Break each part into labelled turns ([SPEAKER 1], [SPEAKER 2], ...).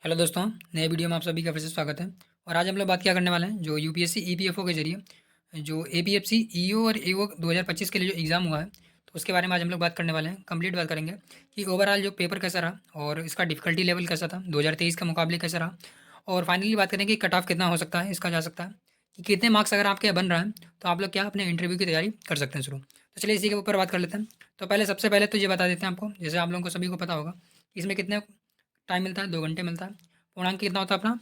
[SPEAKER 1] Hello दोस्तों, नए video में आप सभी का फिर से स्वागत है। और आज हम लोग बात क्या करने वाले हैं, जो यूपीएससी ईपीएफओ के जरिए जो एपीएफसी ईओ और एओ 2025 के लिए जो एग्ज़ाम हुआ है, तो उसके बारे में आज हम लोग बात करने वाले हैं। कंप्लीट बात करेंगे कि ओवरऑल जो पेपर कैसा रहा और इसका डिफ़िकल्टी लेवल कैसा था, 2023 के मुकाबले कैसा रहा। और फाइनली बात करेंगे कि कट ऑफ कितना हो सकता है, इसका जा सकता है कि कितने मार्क्स अगर आपके बन रहे हैं तो आप लोग क्या अपने इंटरव्यू की तैयारी कर सकते हैं शुरू। तो चलिए इसी के ऊपर बात कर लेते हैं। तो पहले सबसे पहले तो ये बता देते हैं आपको, जैसे आप लोगों को सभी को पता होगा कि इसमें कितने टाइम मिलता है, 2 घंटे मिलता है। पूर्णांक कितना होता है अपना,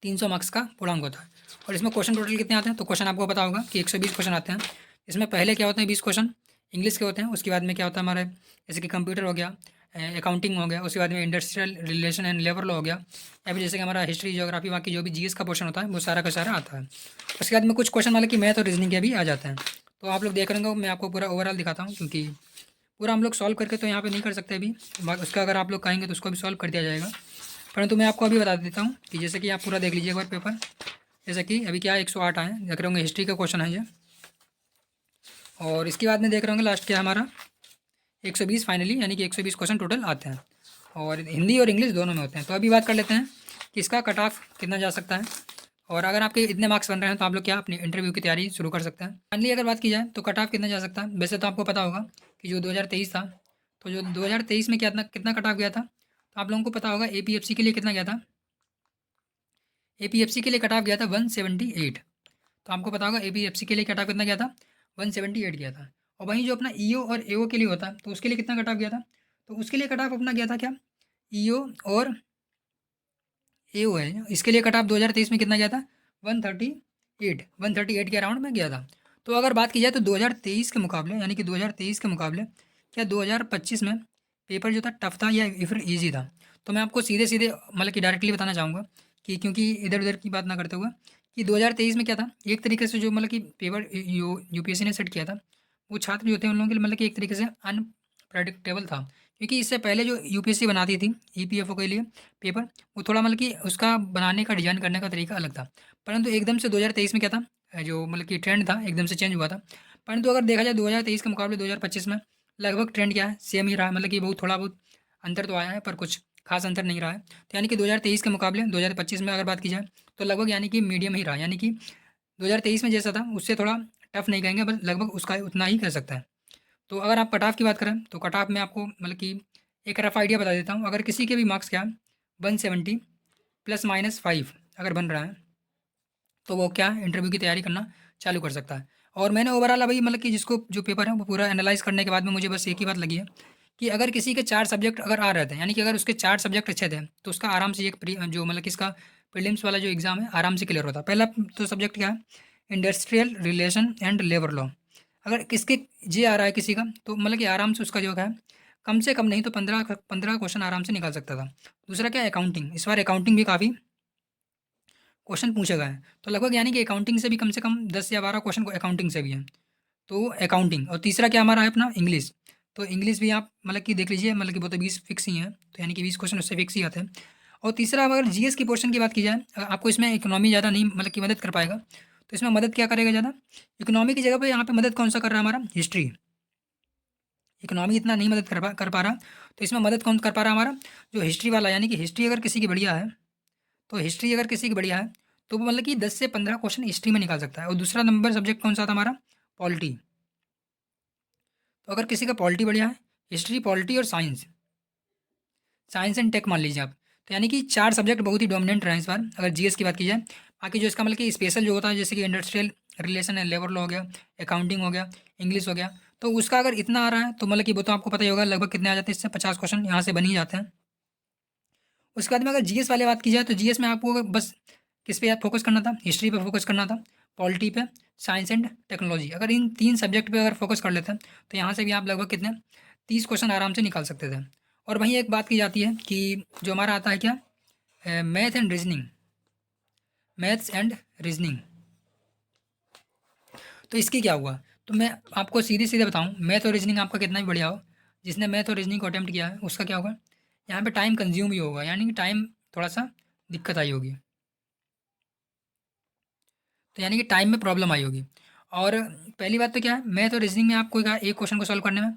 [SPEAKER 1] 300 मार्क्स का पूर्णांक होता है। और इसमें क्वेश्चन टोटल कितने आते हैं, तो क्वेश्चन आपको पता होगा कि 120 क्वेश्चन आते हैं। इसमें पहले क्या होते हैं, 20 क्वेश्चन इंग्लिश के होते हैं। उसके बाद में क्या होता है हमारे, जैसे कि कंप्यूटर हो गया, अकाउंटिंग हो गया, उसके बाद में industrial relation and labour law हो गया, या फिर जैसे कि हमारा हिस्ट्री ज्योग्राफी बाकी जो भी जीएस का पोर्शन होता है वो सारा का सारा आता है। उसके बाद में कुछ क्वेश्चन मतलब कि मैथ और रीजनिंग के भी आ जाते हैं। तो आप लोग देख रहे होंगे, मैं आपको पूरा ओवरऑल दिखाता हूँ, क्योंकि पूरा हम लोग सॉल्व करके तो यहाँ पे नहीं कर सकते अभी। उसका अगर आप लोग कहेंगे तो उसको भी सॉल्व कर दिया जाएगा। परंतु मैं आपको अभी बता देता हूँ कि जैसे कि आप पूरा देख लीजिए एक बार पेपर। जैसे कि अभी क्या 108 आए देख रहे होंगे, हिस्ट्री का क्वेश्चन है ये। और इसके बाद में देख रहे होंगे लास्ट क्या हमारा 120 फाइनली, यानी कि 120 क्वेश्चन टोटल आते हैं और हिंदी और इंग्लिश दोनों में होते हैं। तो अभी बात कर लेते हैं कि इसका कट ऑफ कितना जा सकता है। और अगर आपके इतने मार्क्स बन रहे हैं तो आप लोग क्या अपनी इंटरव्यू की तैयारी शुरू कर सकते हैं। फाइनली अगर बात की जाए तो कट ऑफ कितना जा सकता है, वैसे तो आपको पता होगा कि जो 2023 था, तो जो 2023 में क्या कितना कट ऑफ गया था, तो आप लोगों को पता होगा एपीएफसी के लिए कितना गया था। एपीएफसी के लिए कट ऑफ गया था 178। तो आपको पता होगा एपीएफसी के लिए कट ऑफ कितना गया था, 178 गया था। और वहीं जो अपना ईओ और एओ के लिए होता है तो उसके लिए कितना कट ऑफ गया था, तो उसके लिए कट ऑफ अपना गया था क्या, ईओ और एओ है, इसके लिए कट ऑफ 2023 में कितना गया था, 138 के अराउंड में गया था। तो अगर बात की जाए तो 2023 के मुकाबले, यानी कि 2023 के मुकाबले क्या 2025 में पेपर जो था टफ था या फिर ईजी था। तो मैं आपको सीधे सीधे मतलब कि डायरेक्टली बताना चाहूँगा कि, क्योंकि इधर उधर की बात ना करते हुए, कि 2023 में क्या था, एक तरीके से जो मतलब कि पेपर यूपीएससी ने सेट किया था, वो छात्र जो थे उन लोगों के लिए मतलब कि एक तरीके से अनप्रडिक्टेबल था। क्योंकि इससे पहले जो यूपीएससी बनाती थी ईपीएफओ के लिए पेपर, वो थोड़ा मतलब कि उसका बनाने का डिज़ाइन करने का तरीका अलग था। परंतु एकदम से 2023 में क्या था, जो मतलब कि ट्रेंड था एकदम से चेंज हुआ था। परंतु अगर देखा जाए 2023 के मुकाबले 2025 में लगभग ट्रेंड क्या है, सेम ही रहा है। मतलब कि बहुत थोड़ा बहुत अंतर तो आया है पर कुछ खास अंतर नहीं रहा है। तो यानी कि 2023 के मुकाबले 2025 में अगर बात की जाए तो लगभग यानी कि मीडियम ही रहा। यानी कि 2023 में जैसा था उससे थोड़ा टफ नहीं कहेंगे, बस लगभग उसका उतना ही कह सकता है। तो अगर आप कट ऑफ की बात करें तो कट ऑफ में आपको मतलब कि एक रफ आइडिया बता देता हूँ। अगर किसी के भी मार्क्स क्या 170 ±5 अगर बन रहा है तो वो क्या इंटरव्यू की तैयारी करना चालू कर सकता है। और मैंने ओवरऑल अभी मतलब कि जिसको जो पेपर है वो पूरा एनालाइज करने के बाद में मुझे बस एक ही बात लगी है कि अगर किसी के 4 सब्जेक्ट अगर आ रहे थे, यानी कि अगर उसके 4 सब्जेक्ट अच्छे थे, तो उसका आराम से एक जो मतलब कि इसका प्रीलिम्स वाला जो एग्ज़ाम है आराम से क्लियर होता है। पहला तो सब्जेक्ट क्या है, industrial relation and labour law. अगर किसके जे आ रहा है किसी का, तो मतलब कि आराम से उसका जो है कम से कम नहीं तो 15 क्वेश्चन आराम से निकाल सकता था। दूसरा क्या है, अकाउंटिंग। इस बार अकाउंटिंग भी काफ़ी क्वेश्चन पूछे गए हैं, तो लगभग यानी कि अकाउंटिंग से भी कम से कम 10 या 12 क्वेश्चन अकाउंटिंग से भी हैं। तो अकाउंटिंग, और तीसरा क्या हमारा है अपना इंग्लिश। तो इंग्लिश भी आप मतलब कि देख लीजिए, मतलब कि वो तो 20 फिक्स ही हैं, तो यानी कि 20 क्वेश्चन उससे फिक्स ही आते हैं। और तीसरा अगर जीएस की पोर्शन की बात की जाए, आपको इसमें इकोनॉमी ज़्यादा नहीं मतलब कि मदद कर पाएगा। तो इसमें मदद क्या करेगा ज़्यादा, इकोनॉमी की जगह पे यहाँ पे मदद कौन सा कर रहा है, हमारा हिस्ट्री। इकोनॉमी इतना नहीं मदद कर पा रहा, तो इसमें मदद कौन कर पा रहा है, हमारा जो हिस्ट्री वाला। यानी कि हिस्ट्री अगर किसी की बढ़िया है, तो हिस्ट्री अगर किसी की बढ़िया है तो वो मतलब कि 10 से 15 क्वेश्चन हिस्ट्री में निकाल सकता है। और दूसरा नंबर सब्जेक्ट कौन सा था हमारा, पॉलिटी। तो अगर किसी का पॉलिटी बढ़िया है, हिस्ट्री, पॉलिटी और साइंस, साइंस एंड टेक मान लीजिए आप, तो यानी कि 4 सब्जेक्ट बहुत ही डोमिनेंट रहे इस बार अगर जीएस की बात की जाए। बाकी जो इसका मतलब कि स्पेशल जो होता है, जैसे कि industrial relation and labour law हो गया, अकाउंटिंग हो गया, इंग्लिश हो गया, तो उसका अगर इतना आ रहा है तो मतलब कि वो तो आपको पता ही होगा लगभग कितने आ जाते हैं, इससे 50 क्वेश्चन यहाँ से बन ही जाते हैं। उसके बाद में अगर जीएस वाले बात की जाए तो जीएस में आपको बस किस पे आप फोकस करना था, हिस्ट्री पे फोकस करना था, पॉलिटी पे, साइंस एंड टेक्नोलॉजी। अगर इन 3 सब्जेक्ट पे अगर फोकस कर लेते हैं तो यहाँ से भी आप लगभग कितने 30 क्वेश्चन आराम से निकाल सकते थे। और वहीं एक बात की जाती है कि जो हमारा आता है क्या, math and reasoning, maths and reasoning. तो इसकी क्या हुआ, तो मैं आपको सीधे सीधे बताऊँ, मैथ और रीजनिंग आपका कितना भी बढ़िया हो, जिसने मैथ और रीजनिंग को अटैम्प्ट किया है उसका क्या होगा, यहाँ पे टाइम कंज्यूम भी होगा, यानी कि टाइम थोड़ा सा दिक्कत आई होगी। तो यानी कि टाइम में प्रॉब्लम आई होगी। और पहली बात तो क्या है, मैथ और रीजनिंग में आपको क्या एक क्वेश्चन को सॉल्व करने में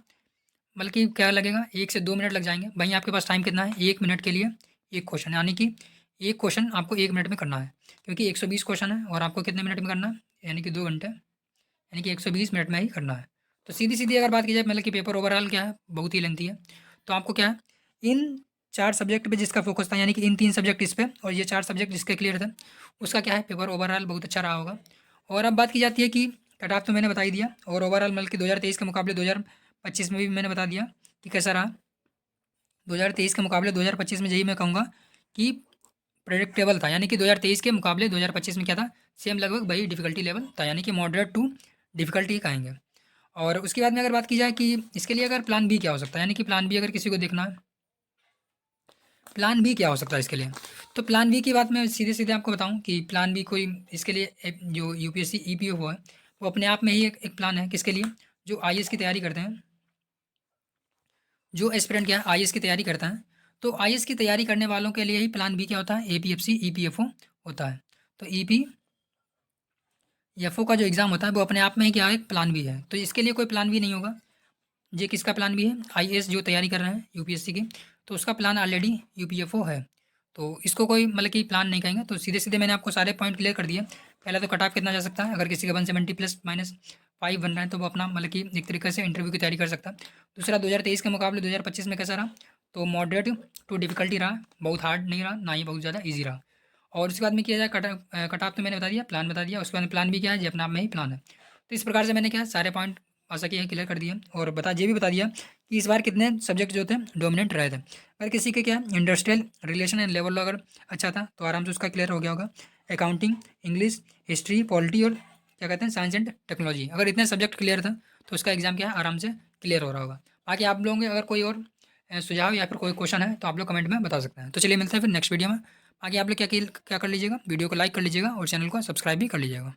[SPEAKER 1] बल्कि क्या लगेगा, 1 से 2 मिनट लग जाएंगे। वहीं आपके पास टाइम कितना है, 1 मिनट के लिए एक क्वेश्चन, यानी कि एक क्वेश्चन आपको 1 मिनट में करना है, क्योंकि 120 क्वेश्चन है और आपको कितने मिनट में करना है, यानी कि 2 घंटे, यानी कि 120 मिनट में ही करना है। तो सीधी-सीधी अगर बात की जाए मतलब कि पेपर ओवरऑल क्या है, बहुत ही लेंथी है। तो आपको क्या है, इन 4 सब्जेक्ट पे जिसका फ़ोकस था, यानी कि इन 3 सब्जेक्ट इस पे और ये 4 सब्जेक्ट जिसके क्लियर थे, उसका क्या है पेपर ओवरऑल बहुत अच्छा रहा होगा। और अब बात की जाती है कि कट ऑफ तो मैंने बता ही दिया, और ओवरऑल मतलब कि 2023 के मुकाबले 2025 में भी मैंने बता दिया कि कैसा रहा। 2023 के मुकाबले 2025 में यही मैं कहूँगा कि प्रेडिक्टेबल था, यानी कि 2023 के मुकाबले 2025 में क्या था, सेम लगभग वही डिफ़िकल्टी लेवल था, यानी कि मॉडरेट टू डिफ़िकल्टी ही कहेंगे। और उसके बाद में अगर बात की जाए कि इसके लिए अगर प्लान बी क्या हो सकता है, यानी कि प्लान बी अगर किसी को देखना है, प्लान बी क्या हो सकता है इसके लिए, तो प्लान बी की बात मैं सीधे-सीधे आपको बताऊँ कि प्लान बी कोई इसके लिए एक जो यूपीएससी ईपीएफओ है, वो अपने आप में ही एक प्लान है, किसके लिए, जो आईएएस की तैयारी करते हैं, जो एस्पिरेंट क्या है आईएएस की तैयारी करता है, तो आईएएस की तैयारी करने वालों के लिए ही प्लान बी क्या होता है, एपीएफसी ईपीएफओ होता है। तो ईपीएफओ का जो एग्ज़ाम होता है वो अपने आप में ही क्या है, एक प्लान बी है। तो इसके लिए कोई प्लान बी नहीं होगा। ये किसका प्लान बी है, आईएएस जो तैयारी कर रहे हैं यूपीएससी की, तो उसका प्लान ऑलरेडी यूपीएफओ है। तो इसको कोई मतलब कि प्लान नहीं कहेंगे। तो सीधे-सीधे मैंने आपको सारे पॉइंट क्लियर कर दिए। पहला तो कट ऑफ कितना जा सकता है, अगर किसी का 170 प्लस माइनस 5 बन रहा है तो वो अपना मतलब कि एक तरीके से इंटरव्यू की तैयारी कर सकता है। दूसरा 2023 के मुकाबले 2025 में कैसा रहा, तो मॉडरेट टू डिफ़िकल्टी रहा, बहुत हार्ड नहीं रहा, ना ही बहुत ज़्यादा ईज़ी रहा। और उसके बाद में किया जाए कट ऑफ तो मैंने बता दिया, प्लान बता दिया। उसके बाद में प्लान भी क्या है, ये अपने आप में ही प्लान है। तो इस प्रकार से मैंने क्या सारे पॉइंट आशा की है क्लियर कर दिया, और ये भी बता दिया कि इस बार कितने सब्जेक्ट जो थे डोमिनेंट रहे थे। अगर किसी के क्या इंडस्ट्रियल रिलेशन एंड लेवल अगर अच्छा था तो आराम से उसका क्लियर हो गया होगा। अकाउंटिंग, इंग्लिश, हिस्ट्री, पॉलिटी और क्या कहते हैं साइंस एंड टेक्नोलॉजी, अगर इतने सब्जेक्ट क्लियर था तो उसका एग्जाम क्या है आराम से क्लियर हो रहा होगा। बाकी आप लोगों के अगर कोई और सुझाव या फिर कोई क्वेश्चन है तो आप लोग कमेंट में बता सकते हैं। तो चलिए मिलते हैं फिर नेक्स्ट वीडियो में। बाकी आप लोग क्या कर लीजिएगा, वीडियो को लाइक कर लीजिएगा और चैनल को सब्सक्राइब भी कर लीजिएगा।